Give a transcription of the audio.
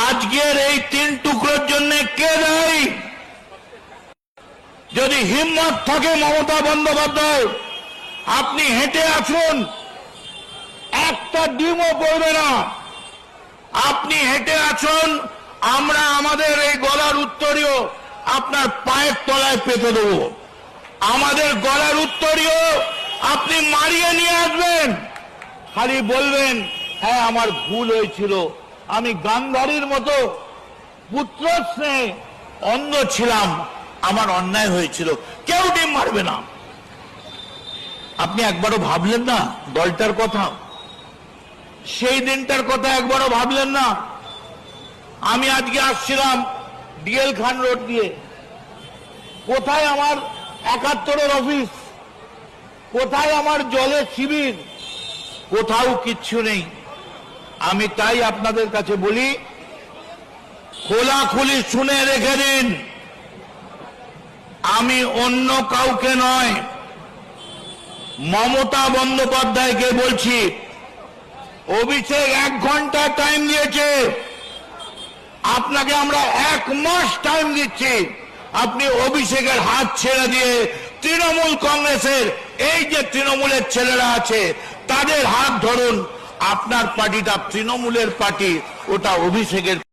আজকের এই 3 টুকরোর জন্য কে দায়ী? যদি হিম্মত থাকে মমতা বন্দ্যোপাধ্যায়, আপনি হেঁটে আসুন, একটা ডিমও পড়বে না। আপনি হেঁটে আসুন, আমরা আমাদের এই গলার উত্তরীয় আপনার পায়ের তলায় পেতে দেব। আমাদের গলার উত্তরীয় আপনি মারিয়ে নিয়ে আসবেন, খালি বলবেন হ্যাঁ আমার ভুল হয়েছিল, আমি গান্ধারীর মতো পুত্র স্নেহে অন্ধ ছিলাম, আমার অন্যায় হয়েছিল। কেউ ডিম মারবে না। আপনি একবারও ভাবলেন না দলটার কথা? সেই দিনটার কথা একবারও ভাবলেন না? আমি আজকে আসছিলাম ডিএল খান রোড দিয়ে, কোথায় আমার 71-এর অফিস, কোথায় আমার জলের শিবির? কোথাও কিচ্ছু নেই। আমি তাই আপনাদের কাছে বলি, খোলাখুলি শুনে রেখে দিন, আমি অন্য কাউকে নয়, মমতা বন্দ্যোপাধ্যায়কে বলছি। অভিষেক 1 ঘন্টা টাইম দিয়েছে, আপনাকে আমরা 1 মাস টাইম দিচ্ছি। আপনি অভিষেকের হাত ছেড়ে দিয়ে তৃণমূল কংগ্রেসের এই যে তৃণমূলের ছেলেরা আছে তাদের হাত ধরুন। আপনার পার্টিটা তৃণমূলের পার্টি, ওটা অভিষেকের